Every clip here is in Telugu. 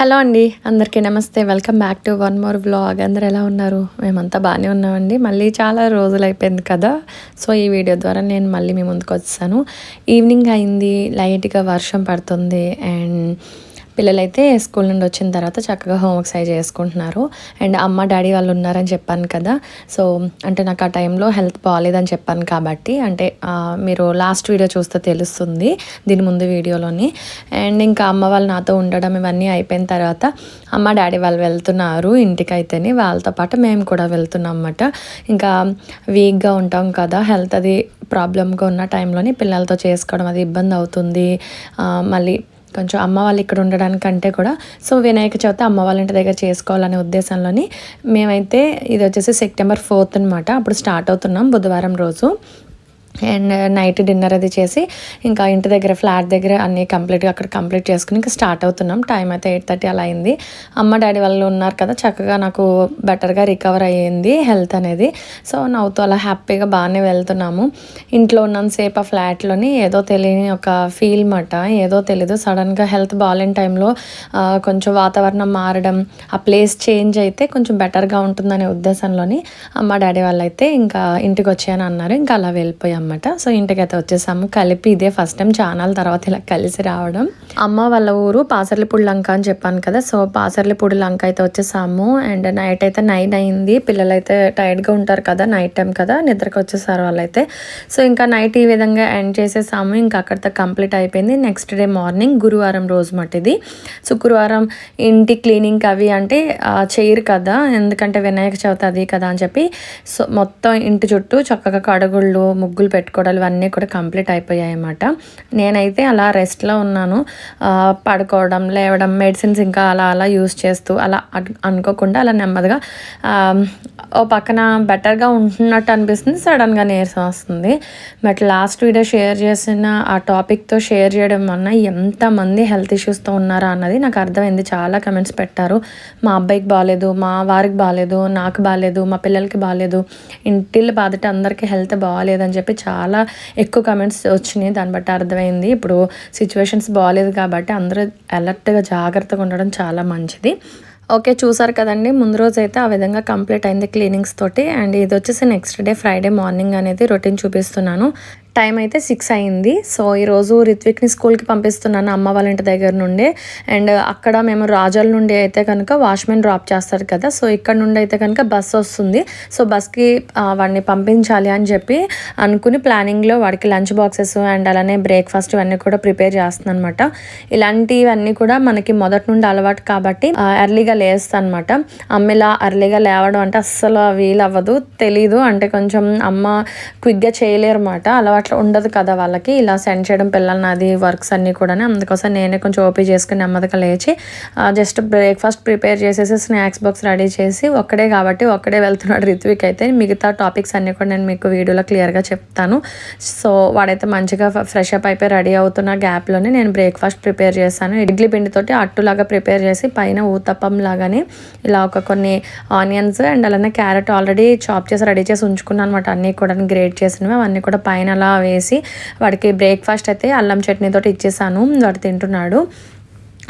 హలో అండి, అందరికీ నమస్తే. Welcome back to one more vlog. అందరు ఎలా ఉన్నారు? మేమంతా బాగానే ఉన్నామండి. మళ్ళీ చాలా రోజులు అయిపోయింది కదా, సో ఈ వీడియో ద్వారా నేను మళ్ళీ మీ ముందుకు వచ్చాను. ఈవినింగ్ అయింది, లైట్గా వర్షం పడుతుంది అండ్ పిల్లలైతే స్కూల్ నుండి వచ్చిన తర్వాత చక్కగా హోంవర్క్స్ అయి చేసుకుంటున్నారు. అండ్ అమ్మ డాడీ వాళ్ళు ఉన్నారని చెప్పాను కదా, సో అంటే నాకు ఆ టైంలో హెల్త్ బాగాలేదని చెప్పాను కాబట్టి, అంటే మీరు లాస్ట్ వీడియో చూస్తే తెలుస్తుంది దీని ముందు వీడియోలోని. అండ్ ఇంకా అమ్మ వాళ్ళు నాతో ఉండడం ఇవన్నీ అయిపోయిన తర్వాత అమ్మ డాడీ వాళ్ళు వెళ్తున్నారు ఇంటికైతేనే, వాళ్ళతో పాటు మేము కూడా వెళ్తున్నాం అన్నమాట. ఇంకా వీక్గా ఉంటాం కదా, హెల్త్ అది ప్రాబ్లమ్గా ఉన్న టైంలోని పిల్లలతో చేసుకోవడం అది ఇబ్బంది అవుతుంది. మళ్ళీ కొంచెం అమ్మ వాళ్ళు ఇక్కడ ఉండడానికంటే కూడా సో వినాయక చవితి అమ్మ వాళ్ళ ఇంటి దగ్గర చేసుకోవాలనే ఉద్దేశంలోని మేమైతే ఇది వచ్చేసి September 4th అనమాట. అప్పుడు స్టార్ట్ అవుతున్నాం బుధవారం రోజు. అండ్ నైట్ డిన్నర్ అది చేసి ఇంకా ఇంటి దగ్గర ఫ్లాట్ దగ్గర అన్నీ కంప్లీట్గా అక్కడ కంప్లీట్ చేసుకుని ఇంకా స్టార్ట్ అవుతున్నాం. టైం అయితే 8:30 అలా అయింది. అమ్మ డాడీ వాళ్ళు ఉన్నారు కదా, చక్కగా నాకు బెటర్గా రికవర్ అయ్యింది హెల్త్ అనేది. సో నవ్వుతూ అలా హ్యాపీగా బాగానే వెళ్తున్నాము. ఇంట్లో ఉన్నంతసేపు ఆ ఫ్లాట్లోని ఏదో తెలియని ఒక ఫీల్ మాట, ఏదో తెలీదు. సడన్గా హెల్త్ బాగాలేని టైంలో కొంచెం వాతావరణం మారడం, ఆ ప్లేస్ చేంజ్ అయితే కొంచెం బెటర్గా ఉంటుందనే ఉద్దేశంలోని అమ్మ డాడీ వాళ్ళు అయితే ఇంకా ఇంటికి వచ్చాయని అన్నారు. ఇంకా అలా వెళ్ళిపోయాం అన్నమాట. సో ఇంటికైతే వచ్చేసాము కలిపి. ఇదే ఫస్ట్ టైం ఛానల్ తర్వాత ఇలా కలిసి రావడం. అమ్మ వాళ్ళ ఊరు పాసర్లిపూడి లంక అని చెప్పాను కదా, సో పాసర్లిపూడి లంక అయితే వచ్చేసాము. అండ్ నైట్ అయితే 9 అయింది. పిల్లలైతే టైర్డ్గా ఉంటారు కదా, నైట్ టైం కదా, నిద్రకు వచ్చేసారు వాళ్ళైతే. సో ఇంకా నైట్ ఈ విధంగా ఎండ్ చేసేసాము. ఇంకా అక్కడితో కంప్లీట్ అయిపోయింది. నెక్స్ట్ డే మార్నింగ్ గురువారం రోజు మట్టిది. శుక్రవారం ఇంటి క్లీనింగ్ అవి అంటే చేయరు కదా, ఎందుకంటే వినాయక చవితి అది కదా అని చెప్పి సో మొత్తం ఇంటి చుట్టూ చక్కగా కడుగుళ్ళు ముగ్గులు పెట్టుకోవడాలు ఇవన్నీ కూడా కంప్లీట్ అయిపోయాయి అన్నమాట. నేనైతే అలా రెస్ట్లో ఉన్నాను. పడుకోవడం, లేవడం, మెడిసిన్స్ ఇంకా అలా అలా యూస్ చేస్తూ అలా అనుకోకుండా అలా నెమ్మదిగా ఓ పక్కన బెటర్గా ఉంటున్నట్టు అనిపిస్తుంది, సడన్గా నీరసం వస్తుంది. బట్ లాస్ట్ వీడియో షేర్ చేసిన ఆ టాపిక్తో షేర్ చేయడం వలన ఎంతమంది హెల్త్ ఇష్యూస్తో ఉన్నారా అన్నది నాకు అర్థమైంది. చాలా కమెంట్స్ పెట్టారు, మా అబ్బాయికి బాగాలేదు, మా వారికి బాగాలేదు, నాకు బాగాలేదు, మా పిల్లలకి బాగాలేదు, ఇంటిల్లు బాధట అందరికీ హెల్త్ బాగాలేదని చెప్పి చాలా ఎక్కువ కమెంట్స్ వచ్చినాయి. దాన్ని బట్టి అర్థమైంది ఇప్పుడు సిచ్యువేషన్స్ బాగాలేదు కాబట్టి అందరూ అలర్ట్గా జాగ్రత్తగా ఉండడం చాలా మంచిది. ఓకే, చూసారు కదండి, ముందు రోజు అయితే ఆ విధంగా కంప్లీట్ అయింది క్లీనింగ్స్ తోటి. అండ్ ఇది వచ్చేసి నెక్స్ట్ డే ఫ్రైడే మార్నింగ్ అనేది రొటీన్ చూపిస్తున్నాను. టైం అయితే 6 అయింది. సో ఈరోజు రిత్విక్ని స్కూల్కి పంపిస్తున్నాను అమ్మ వాళ్ళ ఇంటి దగ్గర నుండి. అండ్ అక్కడ మేము రాజాల నుండి అయితే కనుక వాచ్మెన్ డ్రాప్ చేస్తారు కదా, సో ఇక్కడ నుండి అయితే కనుక బస్ వస్తుంది. సో బస్కి వాడిని పంపించాలి అని చెప్పి అనుకుని ప్లానింగ్లో వాడికి లంచ్ బాక్సెస్ అండ్ అలానే బ్రేక్ఫాస్ట్ ఇవన్నీ కూడా ప్రిపేర్ చేస్తున్నాను అనమాట. ఇలాంటివన్నీ కూడా మనకి మొదటి నుండి అలవాటు కాబట్టి ఎర్లీగా లేస్తాను అనమాట. అమ్మ ఇలా ఎర్లీగా లేవడం అంటే అస్సలు వీలవ్వదు, తెలీదు, అంటే కొంచెం అమ్మ క్విక్గా చేయలేరు అన్నమాట. అలవాటు అట్లా ఉండదు కదా వాళ్ళకి, ఇలా సెండ్ చేయడం పిల్లల్ని అది వర్క్స్ అన్నీ కూడా. అందుకోసం నేనే కొంచెం ఓపీ చేసుకుని నెమ్మదిగా లేచి జస్ట్ బ్రేక్ఫాస్ట్ ప్రిపేర్ చేసేసి స్నాక్స్ బాక్స్ రెడీ చేసి ఒక్కడే కాబట్టి ఒక్కడే వెళ్తున్నాడు రిత్విక్ అయితే. మిగతా టాపిక్స్ అన్నీ కూడా నేను మీకు వీడియోలో క్లియర్గా చెప్తాను. సో వాడైతే మంచిగా ఫ్రెష్ అప్ అయిపోయి రెడీ అవుతున్న గ్యాప్లోనే నేను బ్రేక్ఫాస్ట్ ప్రిపేర్ చేశాను. ఇడ్లీ పిండితోటి అట్టులాగా ప్రిపేర్ చేసి పైన ఊతప్పం లాగానే ఇలా కొన్ని ఆనియన్స్ అండ్ అలానే క్యారెట్ ఆల్రెడీ చాప్ చేసి రెడీ చేసి ఉంచుకున్నాను అనమాట. అన్నీ కూడా గ్రేట్ చేసినవి అవన్నీ కూడా పైన అలా వేసి వాడికి బ్రేక్ఫాస్ట్ అయితే అల్లం చట్నీతో ఇచ్చేసాను. వాడు తింటున్నాడు.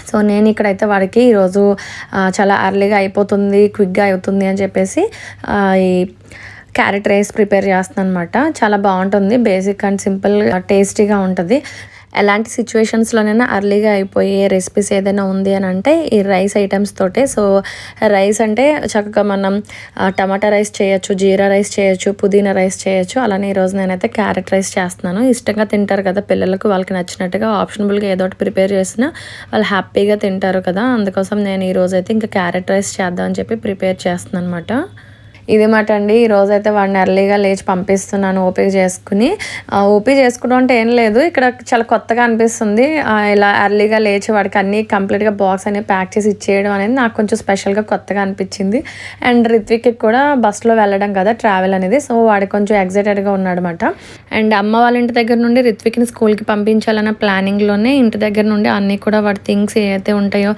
సో నేను ఇక్కడైతే వాడికి ఈరోజు చాలా ఎర్లీగా అయిపోతుంది, క్విక్గా అవుతుంది అని చెప్పేసి ఈ క్యారెట్ రైస్ ప్రిపేర్ చేస్తున్నాను అనమాట. చాలా బాగుంటుంది, బేసిక్ అండ్ సింపుల్, టేస్టీగా ఉంటుంది. ఎలాంటి సిచ్యువేషన్స్లోనైనా అర్లీగా అయిపోయే రెసిపీస్ ఏదైనా ఉంది అని అంటే ఈ రైస్ ఐటమ్స్ తోటే. సో రైస్ అంటే చక్కగా మనం టమాటా రైస్ చేయొచ్చు, జీరా రైస్ చేయొచ్చు, పుదీనా రైస్ చేయొచ్చు. అలానే ఈరోజు నేనైతే క్యారెట్ రైస్ చేస్తున్నాను. ఇష్టంగా తింటారు కదా పిల్లలకు, వాళ్ళకి నచ్చినట్టుగా ఆప్షనబుల్గా ఏదో ఒకటి ప్రిపేర్ చేసినా వాళ్ళు హ్యాపీగా తింటారు కదా. అందుకోసం నేను ఈరోజు అయితే ఇంకా క్యారెట్ రైస్ చేద్దామని చెప్పి ప్రిపేర్ చేస్తున్నాను అనమాట. ఇది మాట అండి, ఈరోజైతే వాడిని ఎర్లీగా లేచి పంపిస్తున్నాను ఓపీ చేసుకుని. ఓపీ చేసుకోవడం అంటే ఏం లేదు, ఇక్కడ చాలా కొత్తగా అనిపిస్తుంది. ఇలా ఎర్లీగా లేచి వాడికి అన్నీ కంప్లీట్గా బాక్స్ అనేది ప్యాక్ చేసి ఇచ్చేయడం అనేది నాకు కొంచెం స్పెషల్గా కొత్తగా అనిపించింది. అండ్ రిత్విక్కి కూడా బస్సులో వెళ్ళడం కదా ట్రావెల్ అనేది, సో వాడికి కొంచెం ఎగ్జైటెడ్గా ఉన్నాడనమాట. అండ్ అమ్మ వాళ్ళ ఇంటి దగ్గర నుండి రిత్విక్ని స్కూల్కి పంపించాలన్న ప్లానింగ్లోనే ఇంటి దగ్గర నుండి అన్నీ కూడా వాడి థింగ్స్ ఏవైతే ఉంటాయో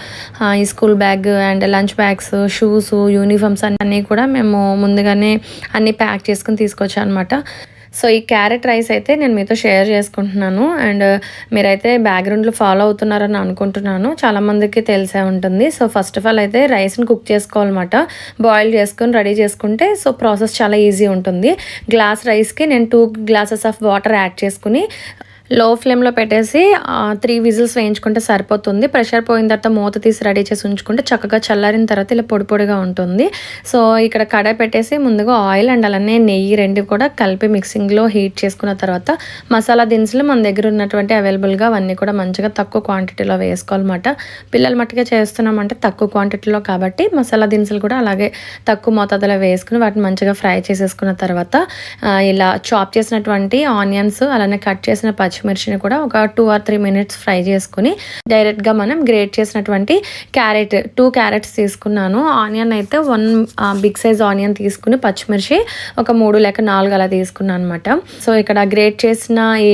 ఈ school bag and lunch bags, shoes, uniforms అన్నీ కూడా మేము ముందుగానే అన్నీ ప్యాక్ చేసుకుని తీసుకొచ్చాను అనమాట. సో ఈ క్యారెట్ రైస్ అయితే నేను మీతో షేర్ చేసుకుంటున్నాను. అండ్ మీరైతే బ్యాక్గ్రౌండ్లో ఫాలో అవుతున్నారని అనుకుంటున్నాను. చాలామందికి తెలిసే ఉంటుంది. సో ఫస్ట్ ఆఫ్ ఆల్ అయితే రైస్ని కుక్ చేసుకోవాలన్నమాట. బాయిల్ చేసుకొని రెడీ చేసుకుంటే సో ప్రాసెస్ చాలా ఈజీ ఉంటుంది. గ్లాస్ రైస్కి నేను 2 గ్లాసెస్ ఆఫ్ వాటర్ యాడ్ చేసుకుని లో ఫ్లేమ్లో పెట్టేసి 3 విజిల్స్ వేయించుకుంటే సరిపోతుంది. ప్రెషర్ పోయిన తర్వాత మూత తీసి రెడీ చేసి ఉంచుకుంటే చక్కగా చల్లారిన తర్వాత ఇలా పొడి పొడిగా ఉంటుంది. సో ఇక్కడ కడాయి పెట్టేసి ముందుగా ఆయిల్ అండ్ అలానే నెయ్యి 2 కూడా కలిపి మిక్సింగ్లో హీట్ చేసుకున్న తర్వాత మసాలా దినుసులు మన దగ్గర ఉన్నటువంటి అవైలబుల్గా అవన్నీ కూడా మంచిగా తక్కువ క్వాంటిటీలో వేసుకోవాలన్నమాట. పిల్లల మట్టుగా చేస్తున్నామంటే తక్కువ క్వాంటిటీలో కాబట్టి మసాలా దినుసులు కూడా అలాగే తక్కువ మోతాదులో వేసుకుని వాటిని మంచిగా ఫ్రై చేసేసుకున్న తర్వాత ఇలా చాప్ చేసినటువంటి ఆనియన్స్ అలానే కట్ చేసిన పచ్చిమిర్చిని కూడా ఒక 2 or 3 మినిట్స్ ఫ్రై చేసుకుని డైరెక్ట్గా మనం గ్రేట్ చేసినటువంటి 2 క్యారెట్స్ తీసుకున్నాను. ఆనియన్ అయితే 1 బిగ్ సైజ్ ఆనియన్ తీసుకుని పచ్చిమిర్చి ఒక 3 లేక 4 అలా తీసుకున్నాను అనమాట. సో ఇక్కడ గ్రేట్ చేసిన ఈ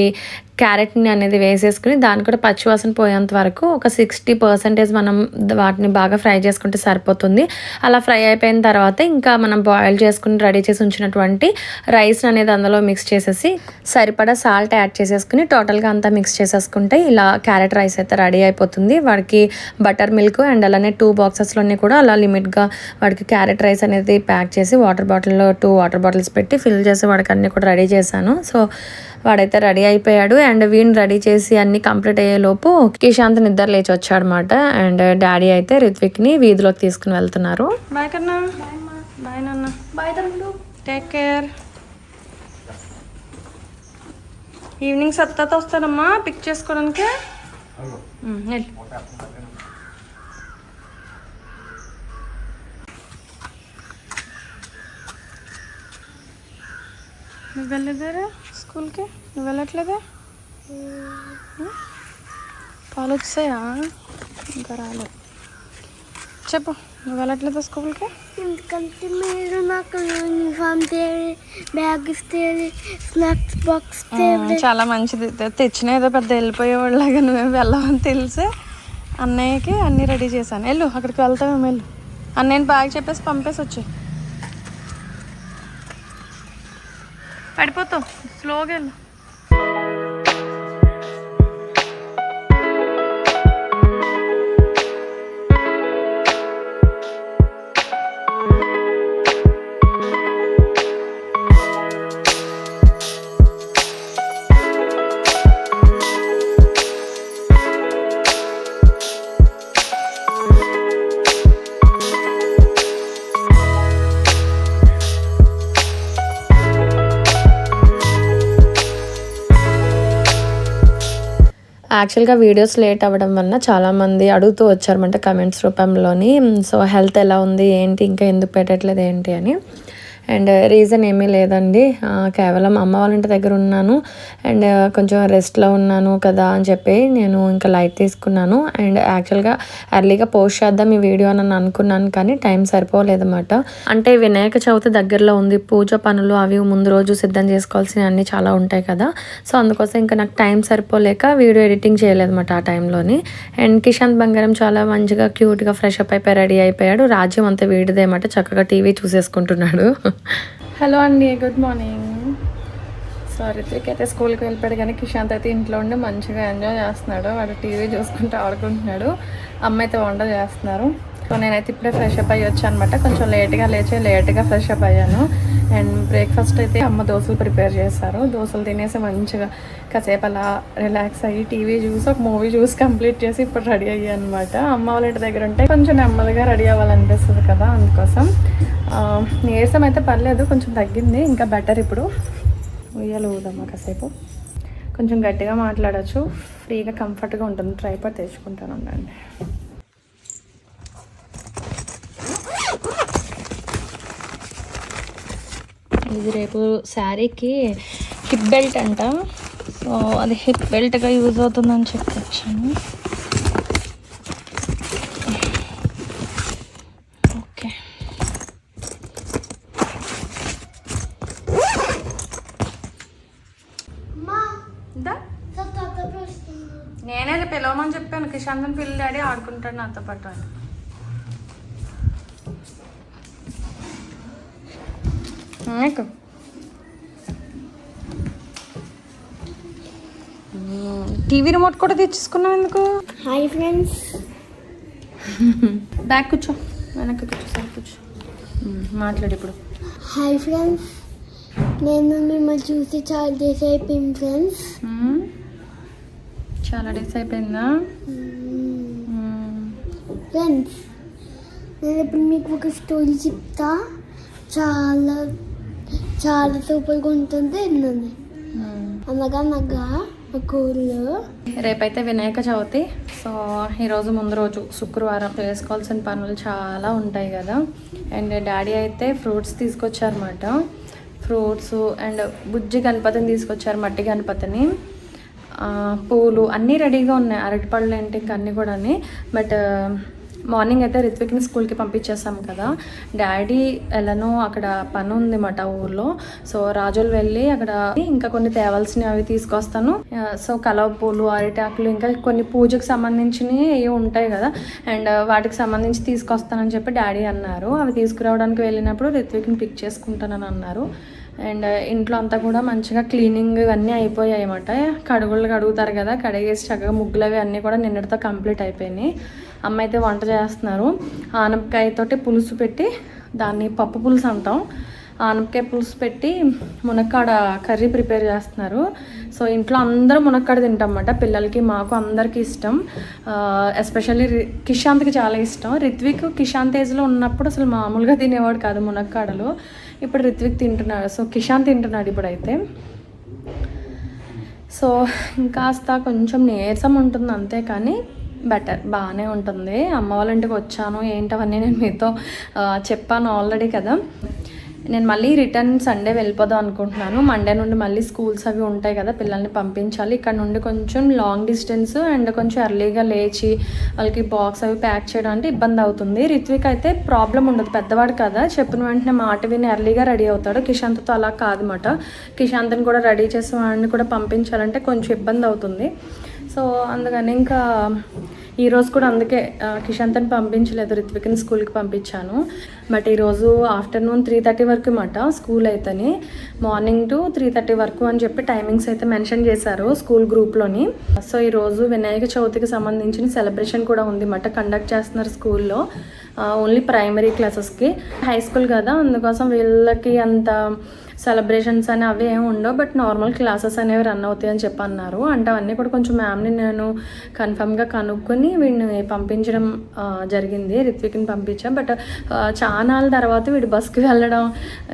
క్యారెట్ని అనేది వేసేసుకుని దాన్ని కూడా పచ్చివాసన పోయేంత వరకు ఒక 60% మనం వాటిని బాగా ఫ్రై చేసుకుంటే సరిపోతుంది. అలా ఫ్రై అయిపోయిన తర్వాత ఇంకా మనం బాయిల్ చేసుకుని రెడీ చేసి ఉంచినటువంటి రైస్ అనేది అందులో మిక్స్ చేసేసి సరిపడా సాల్ట్ యాడ్ చేసేసుకుని టోటల్గా అంతా మిక్స్ చేసేసుకుంటే ఇలా క్యారెట్ రైస్ అయితే రెడీ అయిపోతుంది. వాడికి బటర్ మిల్క్ అండ్ అలానే 2 బాక్సెస్లోనే కూడా అలా లిమిట్గా వాడికి క్యారెట్ రైస్ అనేది ప్యాక్ చేసి వాటర్ బాటిల్లో 2 వాటర్ బాటిల్స్ పెట్టి ఫిల్ చేసి వాడికి అన్నీ కూడా రెడీ చేశాను. సో వాడైతే రెడీ అయిపోయాడు. అండ్ వీడిని రెడీ చేసి అన్నీ కంప్లీట్ అయ్యేలోపు కిషాంత్ నిద్ర లేచి వచ్చాడనమాట. అండ్ డాడీ అయితే రిత్విక్ని వీధిలోకి తీసుకుని వెళ్తున్నారు. బాయ్ కన్నా, బాయ్ నాన్న, బాయ్ తమ్ముడు, టేక్ కేర్. ఈవినింగ్ సత్తాత వస్తానమ్మా పిక్ చేసుకోవడానికి. నువ్వు వెళ్ళలేదా స్కూల్కి? నువ్వు వెళ్ళట్లేదా? పాలు వచ్చాయా? ఇంకా రాలేదు. చెప్పు, నువ్వు వెళ్ళట్లేదా స్కూల్కి? ఎందుకంటే మీరు నాకు యూనిఫామ్ బ్యాగ్ ఇస్తే స్నాక్స్ బాక్స్ చాలా మంచిది. తెచ్చిన ఏదో పెద్ద వెళ్ళిపోయేవాళ్ళగా నువ్వేం వెళ్ళవని తెలిసే అన్నయ్యకి అన్నీ రెడీ చేశాను. వెళ్ళు, అక్కడికి వెళ్తావేమో. వెళ్ళు, అన్నయ్యని బ్యాగ్ చెప్పేసి పంపేసి వచ్చి పడిపోతావు. స్లోగా వెళ్ళు. యాక్చువల్గా వీడియోస్ లేట్ అవ్వడం వలన చాలామంది అడుగుతూ వచ్చారన్నమాట కమెంట్స్ రూపంలోని. సో హెల్త్ ఎలా ఉంది ఏంటి, ఇంకా ఎందుకు పెట్టట్లేదు ఏంటి అని. అండ్ రీజన్ ఏమీ లేదండి, కేవలం అమ్మ వాళ్ళ ఇంటి దగ్గర ఉన్నాను అండ్ కొంచెం రెస్ట్లో ఉన్నాను కదా అని చెప్పి నేను ఇంకా లైట్ తీసుకున్నాను. అండ్ యాక్చువల్గా ఎర్లీగా పోస్ట్ చేద్దాం ఈ వీడియో అని అనుకున్నాను, కానీ టైం సరిపోలేదన్నమాట. అంటే వినాయక చవితి దగ్గరలో ఉంది, పూజ పనులు అవి ముందు రోజు సిద్ధం చేసుకోవాల్సినవి అన్నీ చాలా ఉంటాయి కదా. సో అందుకోసం ఇంకా నాకు టైం సరిపోలేక వీడియో ఎడిటింగ్ చేయలేదన్నమాట ఆ టైంలోని. అండ్ కిషాంత్ బంగారం చాలా మంచిగా క్యూట్గా ఫ్రెష్ అప్ అయిపోయి రెడీ అయిపోయాడు. రాజ్యం అంతా వీడిదేమాట, చక్కగా టీవీ చూసేసుకుంటున్నాడు. హలో అండి, గుడ్ మార్నింగ్. సో రిత్విక్ అయితే స్కూల్కి వెళ్ళిపోయాడు, కానీ కిషాంత్ అయితే ఇంట్లో ఉండి మంచిగా ఎంజాయ్ చేస్తున్నాడు. వాడు టీవీ చూసుకుంటూ ఆడుకుంటున్నాడు. అమ్మ అయితే వంట చేస్తున్నారు. సో నేనైతే ఇప్పుడే ఫ్రెష్ అప్ అయ్యి వచ్చాను అనమాట. కొంచెం లేట్గా ఫ్రెష్ అప్ అయ్యాను. అండ్ బ్రేక్ఫాస్ట్ అయితే అమ్మ దోశలు ప్రిపేర్ చేశారు. దోశలు తినేసి మంచిగా కాసేపు అలా రిలాక్స్ అయ్యి టీవీ చూసి ఒక మూవీ చూసి కంప్లీట్ చేసి ఇప్పుడు రెడీ అయ్యాను అనమాట. అమ్మ వాళ్ళ ఇంటి దగ్గర ఉంటే కొంచెం నెమ్మదిగా రెడీ అవ్వాలనిపిస్తుంది కదా, అందుకోసం. నీరసం అయితే పర్లేదు, కొంచెం తగ్గింది, ఇంకా బెటర్. ఇప్పుడు ఉయ్యాలు ఊదమ్మా కాసేపు, కొంచెం గట్టిగా మాట్లాడచ్చు, ఫ్రీగా కంఫర్ట్గా ఉంటుంది. ట్రైపాడ్ తెచ్చుకుంటాను ఉండండి. ఇది రేపు శారీకి హిప్ బెల్ట్ అంట. సో అది హిప్ బెల్ట్గా యూజ్ అవుతుందని చెప్పి వచ్చాను. ఓకే, నేనే పిలవమని చెప్పాను. కిషాంత్ పిల్లి డాడీ ఆడుకుంటాడు నాతో పాటు అని. టీవీ రిమోట్ కూడా తెచ్చేసుకున్నావు ఎందుకు? Hi friends. బ్యాక్ కూర్చో, వెనక్కి కూర్చో, సరే కూర్చో, మాట్లాడు ఇప్పుడు. హాయ్ ఫ్రెండ్స్, నేను మిమ్మల్ని చూసి చాలా డేస్ అయిపోయింది ఫ్రెండ్స్. చాలా డేస్ అయిపోయిందా? ఫ్రెండ్స్, నేను ఇప్పుడు మీకు ఒక స్టోరీ చెప్తా. చాలా చాలా సూపర్గా ఉంటుంది. వినండి. అనగనగా ఒక ఊళ్ళో రేపైతే వినాయక చవితి. సో ఈరోజు ముందు రోజు శుక్రవారం చేసుకోవాల్సిన పనులు చాలా ఉంటాయి కదా. అండ్ డాడీ అయితే ఫ్రూట్స్ తీసుకొచ్చారన్నమాట. ఫ్రూట్స్ అండ్ బుజ్జి గణపతిని తీసుకొచ్చారు, మట్టి గణపతిని. పూలు అన్నీ రెడీగా ఉన్నాయి, అరటిపళ్ళు ఏంటి ఇంకా అన్నీ కూడా. బట్ మార్నింగ్ అయితే రిత్విక్ని స్కూల్కి పంపించేస్తాం కదా. డాడీ ఎలానో అక్కడ పని ఉంది మాట ఊర్లో. సో రాజులు వెళ్ళి అక్కడ ఇంకా కొన్ని తేవాల్సినవి అవి తీసుకొస్తాను. సో కలవ పూలు, అరిటాకులు, ఇంకా కొన్ని పూజకు సంబంధించినవి ఏవి ఉంటాయి కదా, అండ్ వాటికి సంబంధించి తీసుకొస్తానని చెప్పి డాడీ అన్నారు. అవి తీసుకురావడానికి వెళ్ళినప్పుడు రిత్విక్ని పిక్ చేసుకుంటానని అన్నారు. అండ్ ఇంట్లో అంతా కూడా మంచిగా క్లీనింగ్ అన్నీ అయిపోయాయి అన్నమాట. కడుగులు కడుగుతారు కదా, కడిగేసి చక్కగా ముగ్గులు అవి అన్నీ కూడా నిన్నటితో కంప్లీట్ అయిపోయినాయి. అమ్మ అయితే వంట చేస్తున్నారు. ఆనపకాయతోటి పులుసు పెట్టి, దాన్ని పప్పు పులుసు అంటాం, ఆనపకాయ పులుసు పెట్టి మునక్కాడ కర్రీ ప్రిపేర్ చేస్తున్నారు. సో ఇంట్లో అందరూ మునక్కాడ తింటాం అన్నమాట. పిల్లలకి, మాకు అందరికీ ఇష్టం. ఎస్పెషల్లీ కిషాంత్కి చాలా ఇష్టం. రిత్విక్ కిషాంత్ ఏజ్లో ఉన్నప్పుడు అసలు మామూలుగా తినేవాడు కాదు మునక్కాడలు. ఇప్పుడు రిత్విక్ తింటున్నాడు. సో కిషాంత్ తింటున్నాడు ఇప్పుడైతే. సో ఇంకాస్త కొంచెం నీరసం ఉంటుంది అంతే, కానీ బెటర్, బాగానే ఉంటుంది. అమ్మ వాళ్ళ ఇంటికి వచ్చాను ఏంటవన్నీ నేను మీతో చెప్పాను ఆల్రెడీ కదా. నేను మళ్ళీ రిటర్న్ సండే వెళ్ళిపోదాం అనుకుంటున్నాను. మండే నుండి మళ్ళీ స్కూల్స్ అవి ఉంటాయి కదా, పిల్లల్ని పంపించాలి. ఇక్కడ నుండి కొంచెం లాంగ్ డిస్టెన్స్ అండ్ కొంచెం ఎర్లీగా లేచి వాళ్ళకి బాక్స్ అవి ప్యాక్ చేయడం అంటే ఇబ్బంది అవుతుంది. రిత్విక్ అయితే ప్రాబ్లం ఉండదు, పెద్దవాడు కదా, చెప్పిన వెంటనే మాట విని ఎర్లీగా రెడీ అవుతాడు. కిషాంత్తో అలా కాదన్నమాట. కిషాంత్ని కూడా రెడీ చేసి వాడిని కూడా పంపించాలంటే కొంచెం ఇబ్బంది అవుతుంది. సో అందుకని ఇంకా ఈరోజు కూడా అందుకే కిషాంత్ని పంపించలేదు, రిత్విక్ని స్కూల్కి పంపించాను. బట్ ఈరోజు ఆఫ్టర్నూన్ 3:30 వరకు మాట స్కూల్ అయితేనే, మార్నింగ్ టు 3:30 వరకు అని చెప్పి టైమింగ్స్ అయితే మెన్షన్ చేశారు స్కూల్ గ్రూప్లోని. సో ఈరోజు వినాయక చవితికి సంబంధించిన సెలబ్రేషన్ కూడా ఉంది మాట, కండక్ట్ చేస్తున్నారు స్కూల్లో. ఓన్లీ ప్రైమరీ క్లాసెస్కి, హై స్కూల్ కదా అందుకోసం వీళ్ళకి అంత సెలబ్రేషన్స్ అని అవి ఏమి ఉండవు. బట్ నార్మల్ క్లాసెస్ అనేవి రన్ అవుతాయి అని చెప్పి అన్నారు. అంటే అవన్నీ కూడా కొంచెం మ్యామ్ని నేను కన్ఫర్మ్గా కనుక్కొని వీడిని పంపించడం జరిగింది. రిత్విక్ని పంపించాం. బట్ చాలా తర్వాత వీడు బస్కి వెళ్ళడం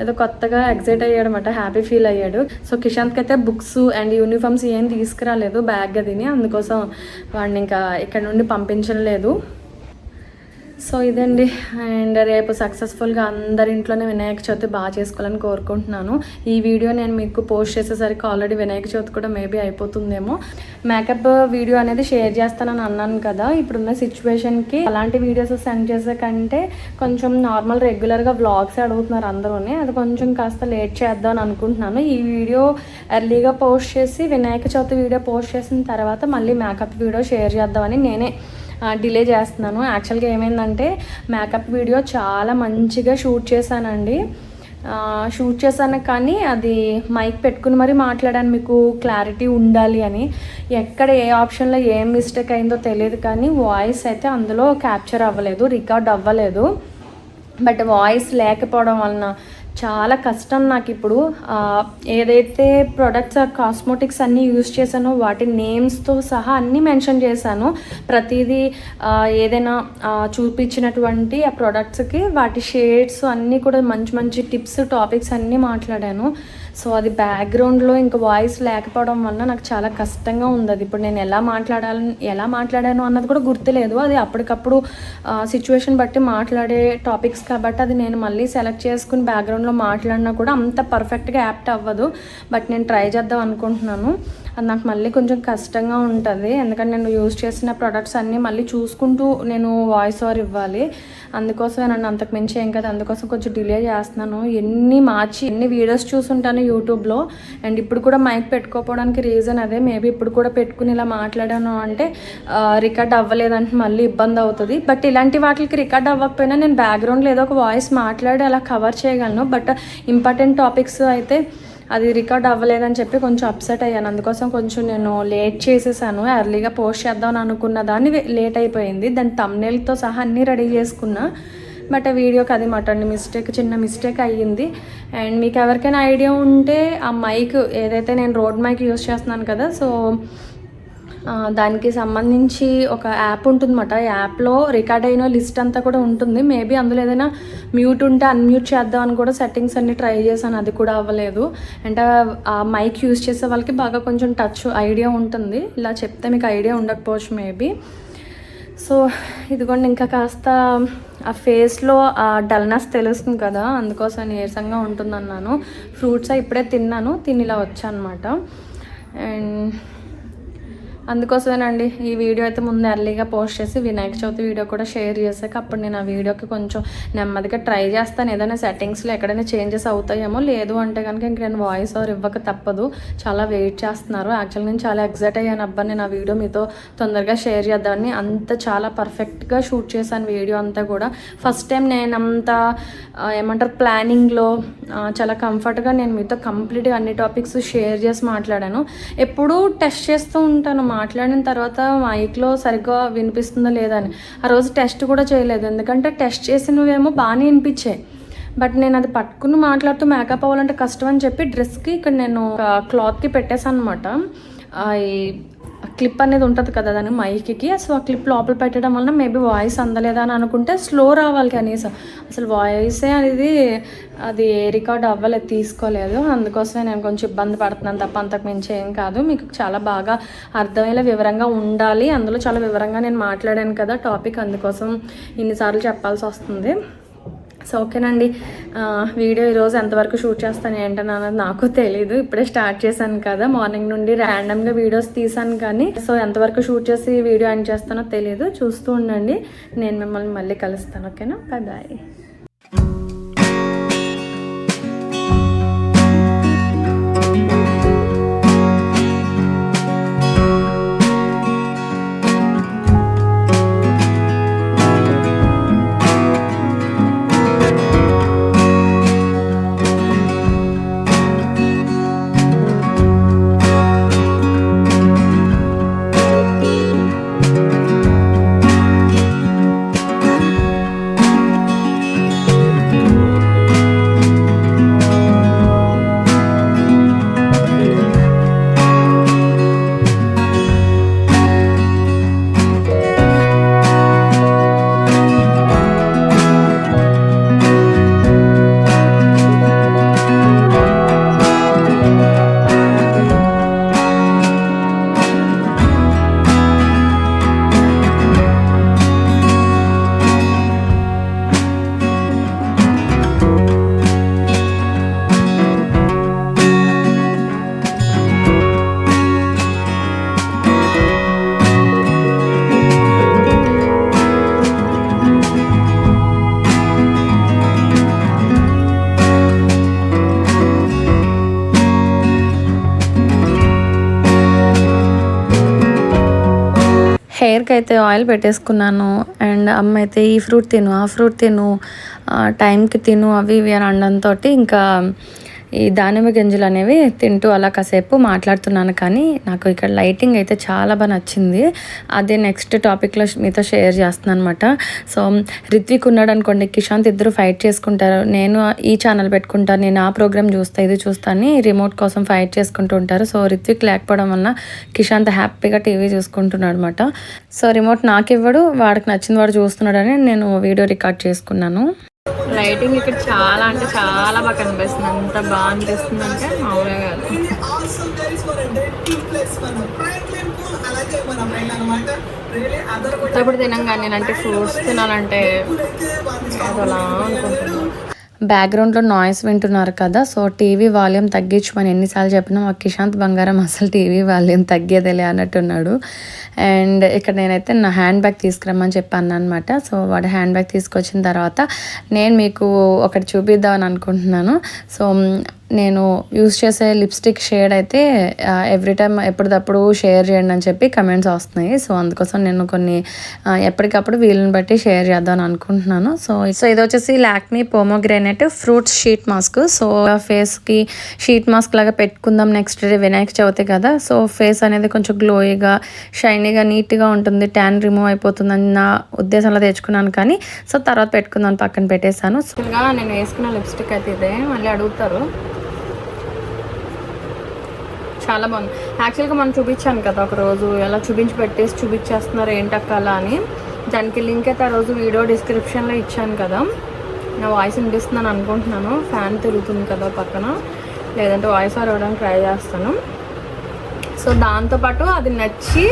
ఏదో కొత్తగా ఎగ్జైట్ అయ్యాడు అనమాట, హ్యాపీ ఫీల్ అయ్యాడు. సో కిషాంత్కి అయితే బుక్స్ అండ్ యూనిఫామ్స్ ఏం తీసుకురాలేదు, బ్యాగ్ అదిని, అందుకోసం వాడిని ఇంకా ఇక్కడ నుండి పంపించలేదు. సో ఇదండి. అండ్ రేపు సక్సెస్ఫుల్గా అందరి ఇంట్లోనే వినాయక చవితి బాగా చేసుకోవాలని కోరుకుంటున్నాను. ఈ వీడియో నేను మీకు పోస్ట్ చేసేసరికి ఆల్రెడీ వినాయక చవితి కూడా మేబీ అయిపోతుందేమో. మేకప్ వీడియో అనేది షేర్ చేస్తానని అన్నాను కదా. ఇప్పుడున్న సిచ్యువేషన్కి అలాంటి వీడియోస్ సెండ్ చేసే కంటే కొంచెం నార్మల్ రెగ్యులర్గా వ్లాగ్స్ అడుగుతున్నారు అందరూనే, అది కొంచెం కాస్త లేట్ చేద్దాం అని అనుకుంటున్నాను. ఈ వీడియో ఎర్లీగా పోస్ట్ చేసి వినాయక చవితి వీడియో పోస్ట్ చేసిన తర్వాత మళ్ళీ మేకప్ వీడియో షేర్ చేద్దామని నేనే డిలే చేస్తున్నాను. యాక్చువల్గా ఏమైందంటే మేకప్ వీడియో చాలా మంచిగా షూట్ చేశానండి. షూట్ చేశాను, కానీ అది మైక్ పెట్టుకుని మరీ మాట్లాడాను మీకు క్లారిటీ ఉండాలి అని. ఎక్కడ ఏ ఆప్షన్లో ఏం మిస్టేక్ అయిందో తెలియదు, కానీ వాయిస్ అయితే అందులో క్యాప్చర్ అవ్వలేదు, రికార్డ్ అవ్వలేదు. బట్ వాయిస్ లేకపోవడం వలన చాలా కష్టం నాకు ఇప్పుడు. ఏదైతే ప్రొడక్ట్స్ కాస్మోటిక్స్ అన్నీ యూజ్ చేశానో వాటి నేమ్స్తో సహా అన్నీ మెన్షన్ చేశాను. ప్రతిదీ ఏదైనా చూపించినటువంటి ఆ ప్రొడక్ట్స్కి వాటి షేడ్స్ అన్నీ కూడా మంచి మంచి టిప్స్, టాపిక్స్ అన్నీ మాట్లాడాను. సో అది బ్యాక్గ్రౌండ్లో ఇంకా వాయిస్ లేకపోవడం వల్ల నాకు చాలా కష్టంగా ఉంది. అది ఇప్పుడు నేను ఎలా మాట్లాడాను అన్నది కూడా గుర్తులేదు. అది అప్పటికప్పుడు సిచ్యువేషన్ బట్టి మాట్లాడే టాపిక్స్ కాబట్టి అది నేను మళ్ళీ సెలెక్ట్ చేసుకుని బ్యాక్గ్రౌండ్లో మాట్లాడినా కూడా అంత పర్ఫెక్ట్గా యాప్ట్ అవ్వదు. బట్ నేను ట్రై చేద్దాం అనుకుంటున్నాను. అది నాకు మళ్ళీ కొంచెం కష్టంగా ఉంటుంది, ఎందుకంటే నేను యూజ్ చేసిన ప్రొడక్ట్స్ అన్నీ మళ్ళీ చూసుకుంటూ నేను వాయిస్ ఓవర్ ఇవ్వాలి. అందుకోసమే నన్ను అంతకు మించి ఏం కదా, అందుకోసం కొంచెం డిలే చేస్తున్నాను. ఎన్ని వీడియోస్ చూసుంటాను యూట్యూబ్లో. అండ్ ఇప్పుడు కూడా మైక్ పెట్టుకోపోవడానికి రీజన్ అదే. మేబీ ఇప్పుడు కూడా పెట్టుకుని ఇలా మాట్లాడాను అంటే రికార్డ్ అవ్వలేదంటే మళ్ళీ ఇబ్బంది అవుతుంది. బట్ ఇలాంటి వాటికి రికార్డ్ అవ్వకపోయినా నేను బ్యాక్గ్రౌండ్లో ఏదో ఒక వాయిస్ మాట్లాడి అలా కవర్ చేయగలను. బట్ ఇంపార్టెంట్ టాపిక్స్ అయితే అది రికార్డ్ అవ్వలేదని చెప్పి కొంచెం అప్సెట్ అయ్యాను. అందుకోసం కొంచెం నేను లేట్ చేసేసాను. ఎర్లీగా పోస్ట్ చేద్దామని అనుకున్న దాన్ని లేట్ అయిపోయింది. దాని థంబ్నెయిల్తో సహా అన్నీ రెడీ చేసుకున్నా. బట్ ఆ వీడియోకి అది మటండి చిన్న మిస్టేక్ అయ్యింది. అండ్ మీకు ఎవరికైనా ఐడియా ఉంటే ఆ మైక్ ఏదైతే నేను రోడ్ మైక్ యూస్ చేస్తున్నాను కదా, సో దానికి సంబంధించి ఒక యాప్ ఉంటుందన్నమాట. యాప్లో రికార్డ్ అయిన లిస్ట్ అంతా కూడా ఉంటుంది. మేబీ అందులో ఏదైనా మ్యూట్ ఉంటే అన్మ్యూట్ చేద్దామని కూడా సెట్టింగ్స్ అన్నీ ట్రై చేశాను, అది కూడా అవ్వలేదు. అంటే ఆ మైక్ యూస్ చేసే వాళ్ళకి బాగా కొంచెం ఐడియా ఉంటుంది. ఇలా చెప్తే మీకు ఐడియా ఉండకపోవచ్చు మేబీ. సో ఇదిగోండి, ఇంకా కాస్త ఆ ఫేస్లో ఆ డల్నెస్ తెలుస్తుంది కదా, అందుకోసం నీరసంగా ఉంటుందన్నాను. ఫ్రూట్స్ ఇప్పుడే తిని ఇలా వచ్చాను అనమాట. అండ్ అందుకోసమేనండి ఈ వీడియో అయితే ముందు ఎర్లీగా పోస్ట్ చేసి వినాయక చవితి వీడియో కూడా షేర్ చేశాక అప్పుడు నేను ఆ వీడియోకి కొంచెం నెమ్మదిగా ట్రై చేస్తాను. ఏదైనా సెట్టింగ్స్లో ఎక్కడైనా చేంజెస్ అవుతాయేమో, లేదు అంటే కనుక ఇంక నేను వాయిస్ ఓవర్ ఇవ్వక తప్పదు. చాలా వెయిట్ చేస్తున్నారు. యాక్చువల్గా నేను చాలా ఎగ్జైట్ అయ్యాను, అబ్బా నేను ఆ వీడియో మీతో తొందరగా షేర్ చేద్దామని. అంత చాలా పర్ఫెక్ట్గా షూట్ చేశాను వీడియో అంతా కూడా. ఫస్ట్ టైం నేను అంత ఏమంటారు ప్లానింగ్లో చాలా కంఫర్ట్గా నేను మీతో కంప్లీట్గా అన్ని టాపిక్స్ షేర్ చేసి మాట్లాడాను. ఎప్పుడూ టెస్ట్ చేస్తూ ఉంటాను మాట్లాడిన తర్వాత మైక్లో సరిగ్గా వినిపిస్తుందో లేదా అని. ఆ రోజు టెస్ట్ కూడా చేయలేదు, ఎందుకంటే టెస్ట్ చేసినవేమో బాగానే వినిపించాయి. బట్ నేను అది పట్టుకుని మాట్లాడుతూ మేకప్ అవ్వాలంటే కష్టం అని చెప్పి డ్రెస్కి ఇక్కడ నేను క్లాత్కి పెట్టేశాను అనమాట. ఈ క్లిప్ అనేది ఉంటుంది కదా దాని మైక్కి, సో ఆ క్లిప్ లోపల పెట్టడం వలన మేబీ వాయిస్ అందలేదా అని అనుకుంటే స్లో రావాలి కనీసం. అసలు వాయిసే అనేది అది రికార్డ్ అవ్వలేదు, తీసుకోలేదు. అందుకోసమే నేను కొంచెం ఇబ్బంది పడుతున్నాను తప్ప అంతకు మించి ఏం కాదు. మీకు చాలా బాగా అర్థమయ్యేలా వివరంగా ఉండాలి, అందులో చాలా వివరంగా నేను మాట్లాడాను కదా టాపిక్, అందుకోసం ఇన్నిసార్లు చెప్పాల్సి వస్తుంది. సో ఓకేనండి, వీడియో ఈరోజు ఎంతవరకు షూట్ చేస్తాను ఏంటని అన్నది నాకు తెలీదు. ఇప్పుడే స్టార్ట్ చేశాను కదా, మార్నింగ్ నుండి ర్యాండమ్గా వీడియోస్ తీసాను కానీ, సో ఎంతవరకు షూట్ చేసి వీడియో ఎండ్ చేస్తానో తెలీదు. చూస్తూ ఉండండి, నేను మిమ్మల్ని మళ్ళీ కలుస్తాను. ఓకేనా, బాయ్ బాయ్. హెయిర్కి అయితే ఆయిల్ పెట్టేసుకున్నాను. అండ్ అమ్మ అయితే ఈ ఫ్రూట్ తిను, ఆ ఫ్రూట్ తిను, టైంకి తిను, అవి ఇవి అని అనడంతో ఇంకా ఈ దానిమ్మ గింజలు అనేవి తింటూ అలా కాసేపు మాట్లాడుతున్నాను. కానీ నాకు ఇక్కడ లైటింగ్ అయితే చాలా బాగా నచ్చింది. అదే నెక్స్ట్ టాపిక్లో మీతో షేర్ చేస్తున్నాను అనమాట. సో రిత్విక్ ఉన్నాడు అనుకోండి, కిషాంత్ ఇద్దరు ఫైట్ చేసుకుంటారు. నేను ఈ ఛానల్ పెట్టుకుంటాను, నేను ఆ ప్రోగ్రామ్ చూస్తా, ఇది చూస్తాను, రిమోట్ కోసం ఫైట్ చేసుకుంటూ ఉంటారు. సో రిత్విక్ లేకపోవడం వల్ల కిషాంత్ హ్యాపీగా టీవీ చూసుకుంటున్నాడు అనమాట. సో రిమోట్ నాకు ఇవ్వడు, వాడికి నచ్చింది వాడు చూస్తున్నాడని నేను వీడియో రికార్డ్ చేసుకున్నాను. లైటింగ్ ఇక్కడ చాలా అంటే చాలా బాగా కనిపిస్తుంది. అంత బాగా అనిపిస్తుంది అంటే మామూలుగా కాదు. ఇప్పుడు తినంగానే నేనంటే ఫ్రూట్స్ తినాలంటే అలా అనుకుంటున్నాను. బ్యాక్గ్రౌండ్లో నాయిస్ వింటున్నారు కదా, సో టీవీ వాల్యూమ్ తగ్గించమని ఎన్నిసార్లు చెప్పినా మా కిషాంత్ బంగారం అసలు టీవీ వాల్యూమ్ తగ్గేదేలే అన్నట్టున్నాడు. అండ్ ఇక్కడ నేనైతే నా హ్యాండ్ బ్యాగ్ తీసుకురమ్మని చెప్పాను అనమాట. సో వాడు హ్యాండ్ బ్యాగ్ తీసుకొచ్చిన తర్వాత నేను మీకు ఒకటి చూపిద్దామని అనుకుంటున్నాను. సో నేను యూస్ చేసే లిప్స్టిక్ షేడ్ అయితే ఎవ్రీ టైమ్ ఎప్పటికప్పుడు షేర్ చేయండి అని చెప్పి కమెంట్స్ వస్తున్నాయి. సో అందుకోసం నేను కొన్ని ఎప్పటికప్పుడు వీళ్ళని బట్టి షేర్ చేద్దాం అనుకుంటున్నాను. సో ఇది వచ్చేసి Lakme pomegranate fruits sheet mask. So ఫేస్కి షీట్ మాస్క్ లాగా పెట్టుకుందాం నెక్స్ట్ డే వినాయక చవితి కదా. సో ఫేస్ అనేది కొంచెం గ్లోయిగా షైనీగా నీట్గా ఉంటుంది, ట్యాన్ రిమూవ్ అయిపోతుందని నా ఉద్దేశంలో తెచ్చుకున్నాను. కానీ సో తర్వాత పెట్టుకుందాం పక్కన పెట్టేశాను. ఇలా నేను వేసుకున్న లిప్స్టిక్ అయితే ఇదే. మళ్ళీ అడుగుతారు, చాలా బాగుంది. యాక్చువల్గా మనం చూపించాను కదా ఒకరోజు, ఎలా చూపించేస్తున్నారు ఏంటక్క అలా అని. దానికి లింక్ అయితే ఆ రోజు వీడియో డిస్క్రిప్షన్లో ఇచ్చాను కదా. నా వాయిస్ వినిపిస్తుందని అనుకుంటున్నాను, ఫ్యాన్ తిరుగుతుంది కదా పక్కన, లేదంటే వాయిస్ ఓవర్ ఇవ్వడానికి ట్రై చేస్తాను. సో దాంతోపాటు అది నచ్చి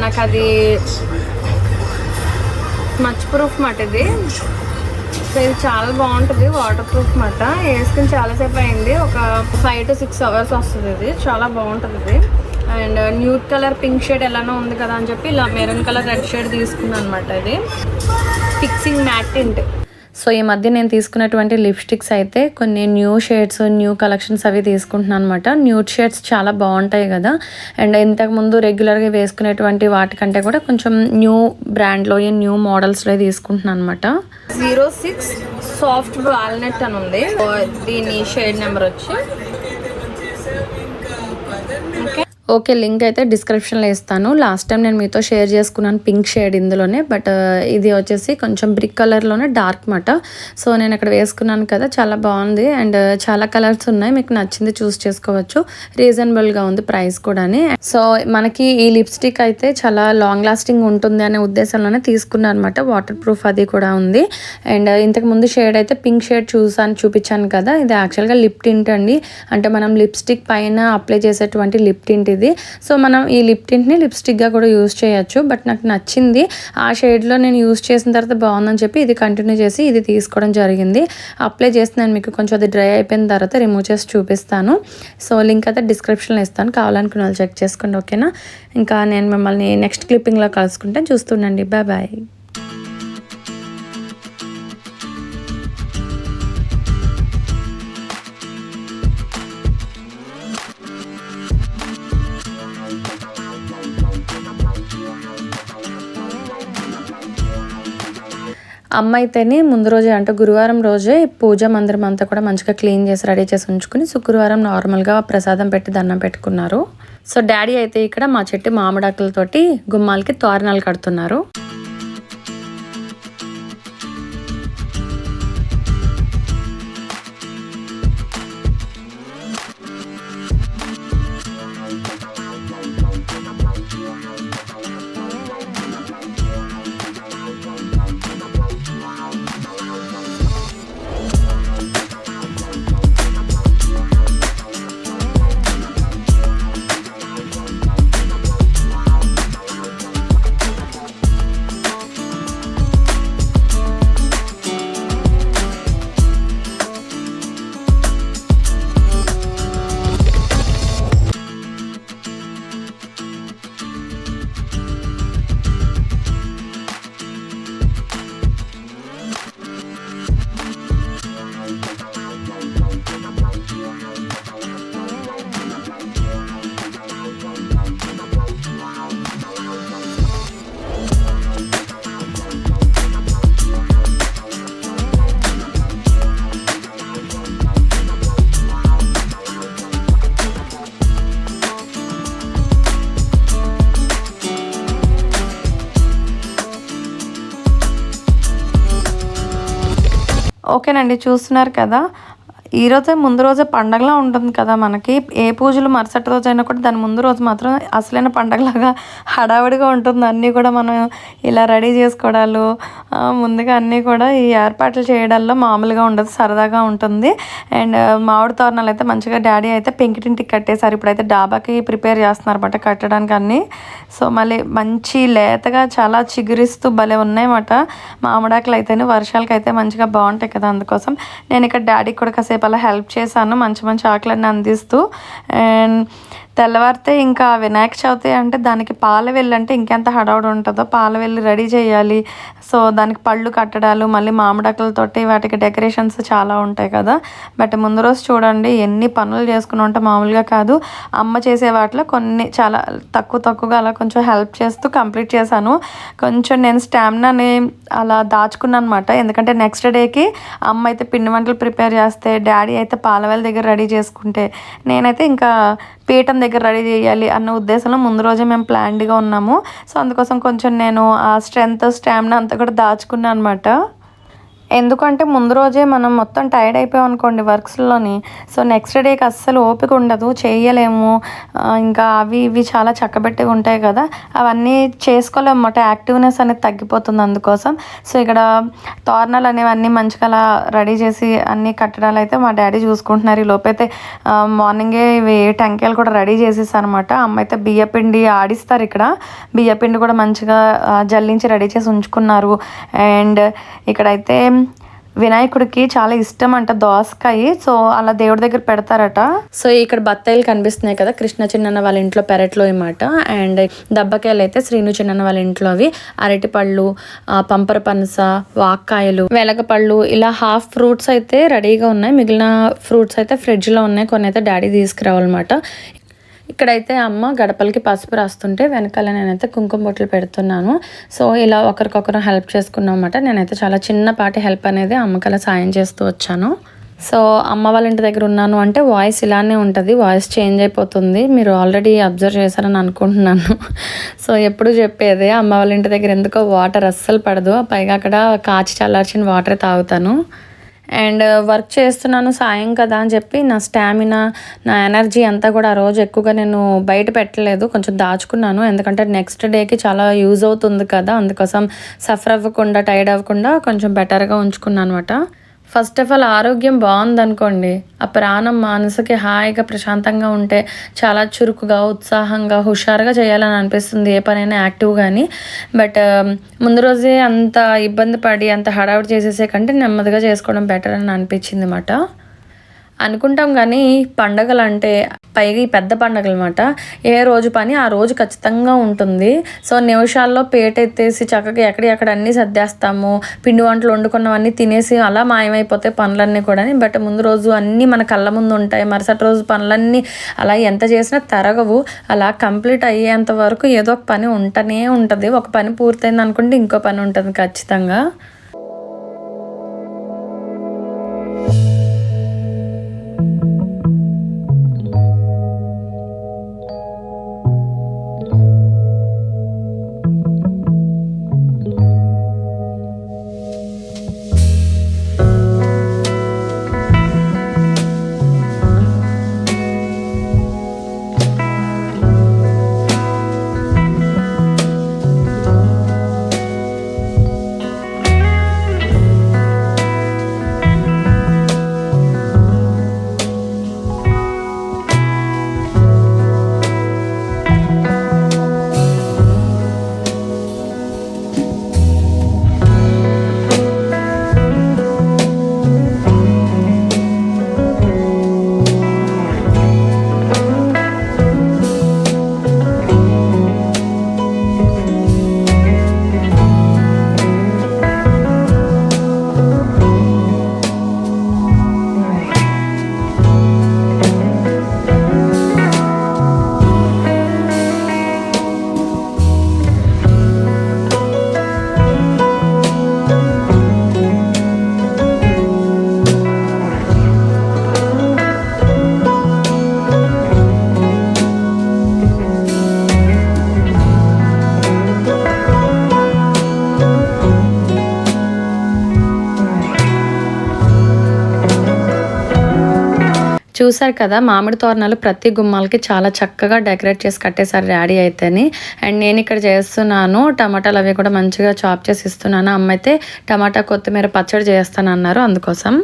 నాకు అది స్మచ్ ప్రూఫ్ మాట ఇది. సో ఇది చాలా బాగుంటుంది, వాటర్ ప్రూఫ్ మాట. వేసుకుని చాలాసేపు అయింది, ఒక 5 to 6 hours వస్తుంది. ఇది చాలా బాగుంటుంది ఇది. And nude colour pink shade ఎలానో ఉంది కదా అని చెప్పి ఇలా మెరూన్ కలర్ రెడ్ షేడ్ తీసుకున్నాను అనమాట. ఇది ఫిక్సింగ్ మ్యాట్ టింట్. సో ఈ మధ్య నేను తీసుకున్నటువంటి లిప్స్టిక్స్ అయితే కొన్ని న్యూ షేడ్స్, న్యూ కలెక్షన్స్ అవి తీసుకుంటున్నాను అనమాట. న్యూడ్ షేడ్స్ చాలా బాగుంటాయి కదా. అండ్ ఇంతకుముందు రెగ్యులర్గా వేసుకునేటువంటి వాటికంటే కూడా కొంచెం న్యూ బ్రాండ్లో న్యూ మోడల్స్లో తీసుకుంటున్నాను అనమాట. 06 సాఫ్ట్ వాల్నట్ అని ఉంది. దీని షేడ్ నెంబర్ వచ్చి ఓకే, లింక్ అయితే డిస్క్రిప్షన్లో ఇస్తాను. లాస్ట్ టైం నేను మీతో షేర్ చేసుకున్నాను పింక్ షేడ్ ఇందులోనే, బట్ ఇది వచ్చేసి కొంచెం బ్రిక్ కలర్లోనే డార్క్ మాట. సో నేను ఇక్కడ వేసుకున్నాను కదా, చాలా బాగుంది. అండ్ చాలా కలర్స్ ఉన్నాయి, మీకు నచ్చింది చూస్ చేసుకోవచ్చు. రీజనబుల్గా ఉంది ప్రైస్ కూడా. సో మనకి ఈ లిప్స్టిక్ అయితే చాలా లాంగ్ లాస్టింగ్ ఉంటుంది అనే ఉద్దేశంలోనే తీసుకున్నాను అనమాట. వాటర్ ప్రూఫ్ అది కూడా ఉంది. అండ్ ఇంతకుముందు షేడ్ అయితే పింక్ షేడ్ చూపించాను కదా, ఇది యాక్చువల్గా లిప్ టింట్ అండి. అంటే మనం లిప్స్టిక్ పైన అప్లై చేసేటువంటి లిప్ టింట్ ఇది. సో మనం ఈ లిప్ టింట్ని లిప్స్టిక్గా కూడా యూజ్ చేయొచ్చు. బట్ నాకు నచ్చింది ఆ షేడ్లో, నేను యూజ్ చేసిన తర్వాత బాగుందని చెప్పి ఇది కంటిన్యూ చేసి ఇది తీసుకోవడం జరిగింది. అప్లై చేసి నేను మీకు కొంచెం అది డ్రై అయిపోయిన తర్వాత రిమూవ్ చేసి చూపిస్తాను. సో లింక్ అయితే డిస్క్రిప్షన్లో ఇస్తాను, కావాలనుకున్న వాళ్ళు చెక్ చేసుకోండి. ఓకేనా, ఇంకా నేను మిమ్మల్ని నెక్స్ట్ క్లిప్పింగ్లో కలుసుకుంటే చూస్తుండండి. Bye bye. అమ్మ అయితేనే ముందు రోజే అంటే గురువారం రోజే పూజ మందిరం అంతా కూడా మంచిగా క్లీన్ చేసి రెడీ చేసి ఉంచుకుని శుక్రవారం నార్మల్గా ప్రసాదం పెట్టి దండం పెట్టుకున్నారు. సో డాడీ అయితే ఇక్కడ మా చెట్టు మామిడాకులతోటి గుమ్మాలకి తోరణాలు కడుతున్నారు. ఓకేనండి, చూస్తున్నారు కదా, ఈరోజే ముందు రోజే పండగలా ఉంటుంది కదా మనకి. ఏ పూజలు మరుసటి రోజు అయినా కూడా దాని ముందు రోజు మాత్రం అసలైన పండగలాగా హడావిడిగా ఉంటుంది. అన్నీ కూడా మనం ఇలా రెడీ చేసుకోవడాలు, ముందుగా అన్నీ కూడా ఈ ఏర్పాట్లు చేయడాల్లో మామూలుగా ఉండదు, సరదాగా ఉంటుంది. అండ్ మామిడి తోరణాలు అయితే మంచిగా డాడీ అయితే పెంకిటింటికి కట్టేశారు. ఇప్పుడైతే డాబాకి ప్రిపేర్ చేస్తున్నారు అన్నమాట కట్టడానికి అన్నీ. సో మళ్ళీ మంచి లేతగా చాలా చిగురిస్తూ భలే ఉన్నాయన్నమాట మామిడాకులు అయితేనే. వర్షాలకి అయితే మంచిగా బాగుంటాయి కదా, అందుకోసం నేను ఇక్కడ డాడీకి కూడా కాసేపు అలా హెల్ప్ చేశాను, మంచి మంచి ఆకులన్నీ అందిస్తూ. అండ్ తెల్లవారితే ఇంకా వినాయక చవితి అంటే దానికి పాల వెల్లి అంటే ఇంకెంత హడావుడి ఉంటుందో, పాల వెల్లి రెడీ చేయాలి. సో దానికి పళ్ళు కట్టడాలు, మళ్ళీ మామిడాకులతోటి వాటికి డెకరేషన్స్ చాలా ఉంటాయి కదా. బట్ ముందు రోజు చూడండి ఎన్ని పనులు చేసుకుని ఉంటే మామూలుగా కాదు. అమ్మ చేసే వాటిలో కొన్ని చాలా తక్కువగా అలా కొంచెం హెల్ప్ చేస్తూ కంప్లీట్ చేశాను. కొంచెం నేను స్టామినాని అలా దాచుకున్నాను అనమాట. ఎందుకంటే నెక్స్ట్ డేకి అమ్మ అయితే పిండి వంటలు ప్రిపేర్ చేస్తే, డాడీ అయితే పాలవేల దగ్గర రెడీ చేసుకుంటే, నేనైతే ఇంకా పీఠం దగ్గర రెడీ చేయాలి అన్న ఉద్దేశంలో ముందు రోజే మేము ప్లాన్డ్గా ఉన్నాము. సో అందుకోసం కొంచెం నేను ఆ స్టామినా అంతా కూడా దాచుకున్నాను అనమాట. ఎందుకంటే ముందు రోజే మనం మొత్తం టైర్డ్ అయిపోయాం అనుకోండి వర్క్స్లోని, సో నెక్స్ట్ డేకి అస్సలు ఓపిక ఉండదు, చేయలేము. ఇంకా అవి ఇవి చాలా చక్కబెట్టి ఉంటాయి కదా, అవన్నీ చేసుకోలేము అన్నమాట. యాక్టివ్నెస్ అనేది తగ్గిపోతుంది అందుకోసం. సో ఇక్కడ తోరణాలు అనేవన్నీ మంచిగా అలా రెడీ చేసి అన్ని కట్టడాలు అయితే మా డాడీ చూసుకుంటున్నారు. ఈ లోపైతే మార్నింగే ఇవి టెంకాయలు కూడా రెడీ చేసేసారు అనమాట. అమ్మ అయితే బియ్యపిండి ఆడిస్తారు. ఇక్కడ బియ్యపిండి కూడా మంచిగా జల్లించి రెడీ చేసి ఉంచుకున్నారు. అండ్ ఇక్కడైతే వినాయకుడికి చాలా ఇష్టం అంట దోసకాయ, సో అలా దేవుడి దగ్గర పెడతారట. సో ఇక్కడ బత్తాయిలు కనిపిస్తున్నాయి కదా, కృష్ణ చిన్నన్న వాళ్ళ ఇంట్లో పెరట్లో అన్నమాట. అండ్ దబ్బకాయలు అయితే శ్రీను చిన్నన్న వాళ్ళ ఇంట్లో అవి, అరటిపళ్ళు, పంపర పనస, వాక్కాయలు, వెలగపళ్ళు, ఇలా హాఫ్ ఫ్రూట్స్ అయితే రెడీగా ఉన్నాయి. మిగిలిన ఫ్రూట్స్ అయితే ఫ్రిడ్జ్లో ఉన్నాయి. కొన్ని అయితే డాడీ తీసుకురావాలన్నమాట. ఇక్కడైతే అమ్మ గడపలకి పసుపు రాస్తుంటే వెనకాల నేనైతే కుంకుమ బొట్లు పెడుతున్నాను. సో ఇలా ఒకరికొకరు హెల్ప్ చేసుకున్నాం అన్నమాట. నేనైతే చాలా చిన్నపాటి హెల్ప్ అనేది అమ్మకి అలా సాయం చేస్తూ వచ్చాను. సో అమ్మ వాళ్ళ ఇంటి దగ్గర ఉన్నాను అంటే వాయిస్ ఇలానే ఉంటుంది, వాయిస్ చేంజ్ అయిపోతుంది. మీరు ఆల్రెడీ అబ్జర్వ్ చేశారని అనుకుంటున్నాను. సో ఎప్పుడు చెప్పేదే, అమ్మ వాళ్ళ ఇంటి దగ్గర ఎందుకో వాటర్ అస్సలు పడదు, పైగా అక్కడ కాచి చల్లార్చిన వాటరే తాగుతాను. అండ్ వర్క్ చేస్తున్నాను సాయం కదా అని చెప్పి నా స్టామినా, నా ఎనర్జీ అంతా కూడా ఆ రోజు ఎక్కువగా నేను బయట పెట్టలేదు, కొంచెం దాచుకున్నాను. ఎందుకంటే నెక్స్ట్ డేకి చాలా యూజ్ అవుతుంది కదా, అందుకోసం సఫర్ అవ్వకుండా, టైర్డ్ అవ్వకుండా కొంచెం బెటర్గా ఉంచుకున్నాను అనమాట. ఫస్ట్ ఆఫ్ ఆల్ ఆరోగ్యం బాగుందనుకోండి, ఆ ప్రాణం మనసుకి హాయిగా ప్రశాంతంగా ఉంటే చాలా చురుకుగా, ఉత్సాహంగా, హుషారుగా చేయాలని అనిపిస్తుంది ఏ పనైనా యాక్టివ్ కానీ. బట్ ముందు రోజే అంత ఇబ్బంది పడి అంత హడావిడి చేసేసే కంటే నెమ్మదిగా చేసుకోవడం బెటర్ అని అనిపించింది అన్నమాట. అనుకుంటాం కానీ పండగలు అంటే, పైగా ఈ పెద్ద పండగలు అన్నమాట, ఏ రోజు పని ఆ రోజు ఖచ్చితంగా ఉంటుంది. సో నిమిషాల్లో పేట ఎత్తేసి చక్కగా ఎక్కడెక్కడ అన్నీ సర్దేస్తాము, పిండి వంటలు వండుకున్నవన్నీ తినేసి అలా మాయమైపోతాయి పనులన్నీ కూడా. బట్ ముందు రోజు అన్నీ మన కళ్ళ ముందు ఉంటాయి. మరుసటి రోజు పనులన్నీ అలా ఎంత చేసినా తరగవు. అలా కంప్లీట్ అయ్యేంత వరకు ఏదో ఒక పని ఉంటూనే ఉంటుంది. ఒక పని పూర్తయింది అనుకుంటే ఇంకో పని ఉంటుంది ఖచ్చితంగా. చూసారు కదా, మామిడి తోరణాలు ప్రతి గుమ్మాలకి చాలా చక్కగా డెకరేట్ చేసి కట్టేశారు డాడీ అయితేని. అండ్ నేను ఇక్కడ చేస్తున్నాను, టమాటాలు అవి కూడా మంచిగా చాప్ చేసి ఇస్తున్నాను. అమ్మ అయితే టమాటా కొత్తిమీర పచ్చడి చేస్తాను అన్నారు, అందుకోసం.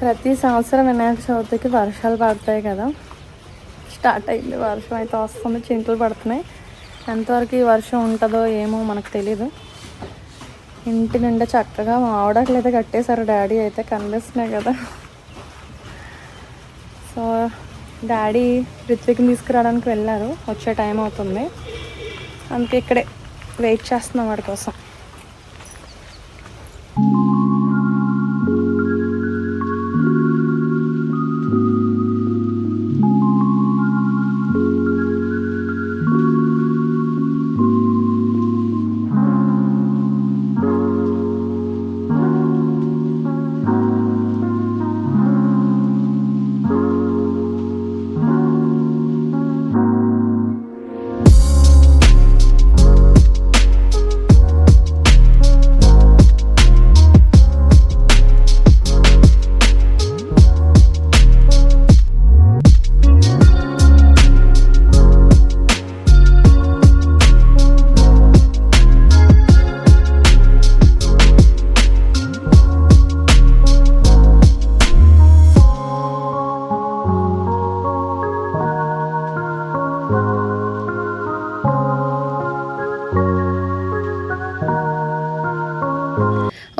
ప్రతి సంవత్సరం వినాయక చవితికి వర్షాలు పడతాయి కదా, స్టార్ట్ అయింది వర్షం అయితే వస్తుంది, చినుకులు పడుతున్నాయి. ఎంతవరకు ఈ వర్షం ఉంటుందో ఏమో మనకు తెలీదు. ఇంటి నిండా చక్కగా మామిడాకులు అయితే కట్టేశారు డాడీ అయితే, కనిపిస్తున్నాయి కదా. సో డాడీ రిత్విక్ని తీసుకురావడానికి వెళ్ళారు, వచ్చే టైం అవుతుంది, అందుకే ఇక్కడే వెయిట్ చేస్తున్నాం వాడి కోసం.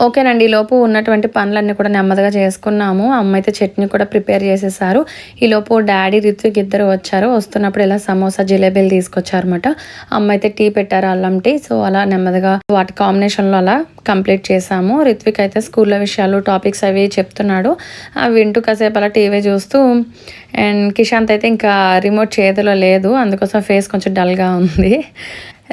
ఓకేనండి, ఈలోపు ఉన్నటువంటి పనులన్నీ కూడా నెమ్మదిగా చేసుకున్నాము. అమ్మ అయితే చట్నీ కూడా ప్రిపేర్ చేసేసారు. ఈలోపు డాడీ రిత్విక్ ఇద్దరు వచ్చారు. వస్తున్నప్పుడు ఇలా సమోసా జిలేబీలు తీసుకొచ్చారన్నమాట. అమ్మ అయితే టీ పెట్టారు, అల్లం టీ. సో అలా నెమ్మదిగా వాటి కాంబినేషన్లో అలా కంప్లీట్ చేసాము. రిత్విక్ అయితే స్కూల్లో విషయాలు టాపిక్స్ అవి చెప్తున్నాడు, అవి వింటూ కాసేపు అలా టీవీ చూస్తూ. అండ్ కిషాంత్ అయితే ఇంకా రిమోట్ చేతిలో లేదు, అందుకోసం ఫేస్ కొంచెం డల్గా ఉంది.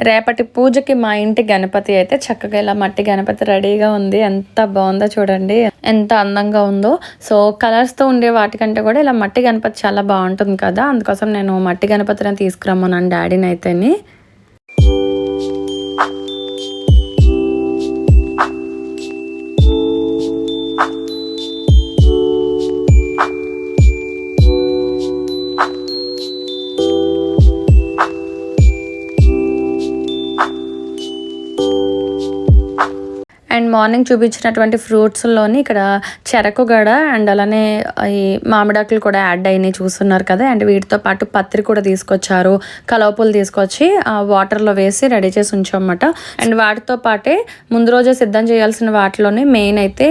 రేపటి పూజకి మా ఇంటి గణపతి అయితే చక్కగా ఇలా మట్టి గణపతి రెడీగా ఉంది. ఎంత బాగుందో చూడండి, ఎంత అందంగా ఉందో. సో కలర్స్తో ఉండే వాటికంటే కూడా ఇలా మట్టి గణపతి చాలా బాగుంటుంది కదా, అందుకోసం నేను మట్టి గణపతిని తీసుకురమ్మన్నాను డాడీని అయితేని. అండ్ మార్నింగ్ చూపించినటువంటి ఫ్రూట్స్లోని ఇక్కడ చెరకు గడ అండ్ అలానే ఈ మామిడాకులు కూడా యాడ్ అయినాయి చూస్తున్నారు కదా. అండ్ వీటితో పాటు పత్రి కూడా తీసుకొచ్చారు, కలవపూలు తీసుకొచ్చి వాటర్లో వేసి రెడీ చేసి ఉంచామన్నమాట. అండ్ వాటితో పాటే ముందు రోజే సిద్ధం చేయాల్సిన వాటిలోనే మెయిన్ అయితే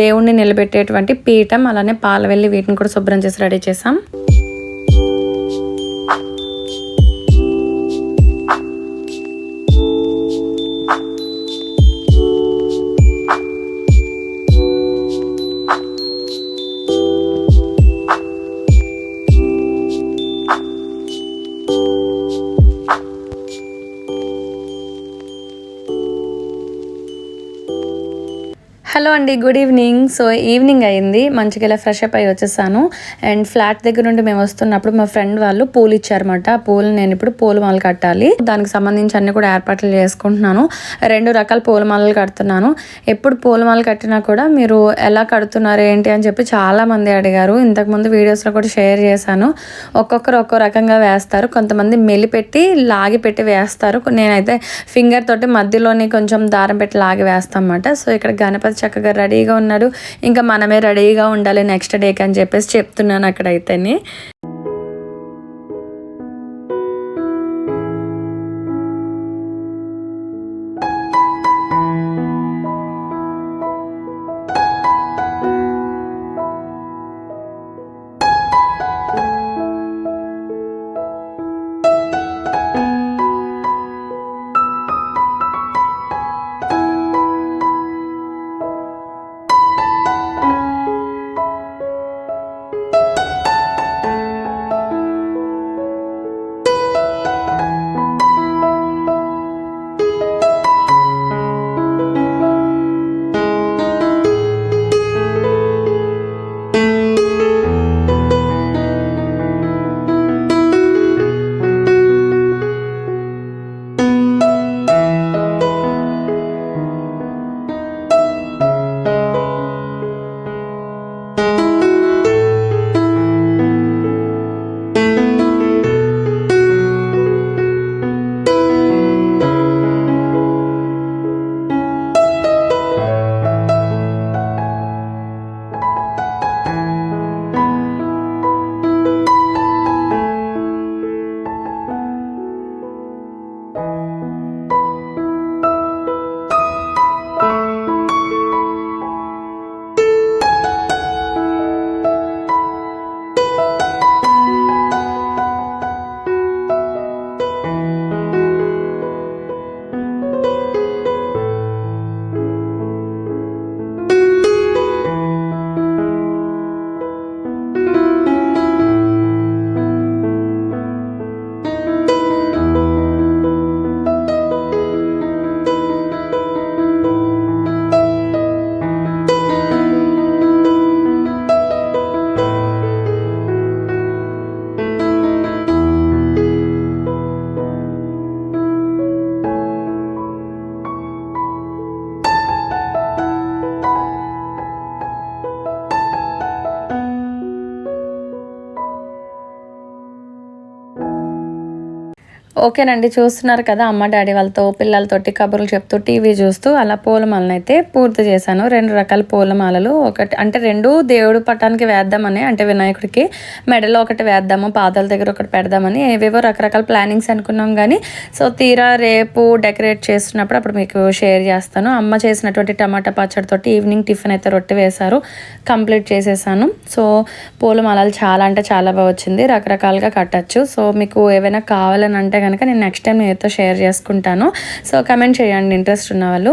దేవుణ్ణి నిలబెట్టేటువంటి పీఠం, అలానే పాలవెల్లి, వీటిని కూడా శుభ్రం చేసి రెడీ చేసాం. హలో అండి, గుడ్ ఈవినింగ్. సో ఈవినింగ్ అయింది, మంచిగా ఇలా ఫ్రెష్ అప్ అయ్యి వచ్చేసాను. అండ్ ఫ్లాట్ దగ్గర నుండి మేము వస్తున్నప్పుడు మా ఫ్రెండ్ వాళ్ళు పూలు ఇచ్చారన్నమాట. ఆ పూలు నేను ఇప్పుడు పూలమాలలు కట్టాలి, దానికి సంబంధించి అన్ని కూడా ఏర్పాట్లు చేసుకుంటున్నాను. 2 రకాల పూలమాలలు కడుతున్నాను. ఎప్పుడు పూలమాలలు కట్టినా కూడా మీరు ఎలా కడుతున్నారు ఏంటి అని చెప్పి చాలామంది అడిగారు. ఇంతకుముందు వీడియోస్లో కూడా షేర్ చేశాను. ఒక్కొక్కరు ఒక్కో రకంగా వేస్తారు, కొంతమంది మెలిపెట్టి లాగి పెట్టి వేస్తారు. నేనైతే ఫింగర్ తోటి మధ్యలోని కొంచెం దారం పెట్టి లాగి వేస్తాం అన్నమాట. సో ఇక్కడ గణపతి చక్కగా రెడీగా ఉన్నాడు, ఇంకా మనమే రెడీగా ఉండాలి నెక్స్ట్ డేకి అని చెప్పేసి చెప్తున్నాను అక్కడైతేనే. ఓకేనండి, చూస్తున్నారు కదా అమ్మ డాడీ వాళ్ళతో పిల్లలతోటి కబుర్లు చెప్తూ టీవీ చూస్తూ అలా పూలమాలను అయితే పూర్తి చేశాను. 2 రకాల పూలమాలలు, ఒకటి అంటే 2 దేవుడు పటానికి వేద్దామని, అంటే వినాయకుడికి మెడలో ఒకటి వేద్దాము, పాదాల దగ్గర ఒకటి పెడదామని ఏవేవో రకరకాల ప్లానింగ్స్ అనుకున్నాం. కానీ సో తీరా రేపు డెకరేట్ చేస్తున్నప్పుడు అప్పుడు మీకు షేర్ చేస్తాను. అమ్మ చేసినటువంటి టమాటా పచ్చడితోటి ఈవినింగ్ టిఫిన్ అయితే రొట్టె వేశారు, కంప్లీట్ చేసేసాను. సో పూలమాలలు చాలా అంటే చాలా బాగా వచ్చింది, రకరకాలుగా కట్టచ్చు. సో మీకు ఏవైనా కావాలని అంటే కనుక నేను నెక్స్ట్ టైం మీతో షేర్ చేసుకుంటాను. సో కమెంట్ చేయండి ఇంట్రెస్ట్ ఉన్న వాళ్ళు.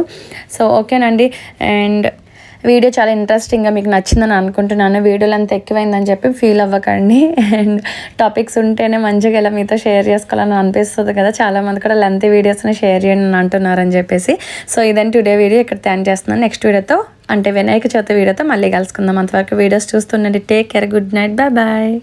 సో ఓకేనండి, అండ్ వీడియో చాలా ఇంట్రెస్టింగ్గా మీకు నచ్చిందని అనుకుంటున్నాను. వీడియోలు అంత ఎక్కువైందని చెప్పి ఫీల్ అవ్వకండి. అండ్ టాపిక్స్ ఉంటేనే మంచిగా ఇలా మీతో షేర్ చేసుకోవాలని అనిపిస్తుంది కదా, చాలామంది కూడా లెంత్ వీడియోస్ని షేర్ చేయండి అని అంటున్నారని చెప్పేసి. సో ఇదని టుడే వీడియో ఇక్కడ థ్యాంక్ చేస్తున్నాను. నెక్స్ట్ వీడియోతో అంటే వినాయక చవితి వీడియోతో మళ్ళీ కలుసుకుందాం. అంతవరకు వీడియోస్ చూస్తుండండి. Take care, good night, bye bye.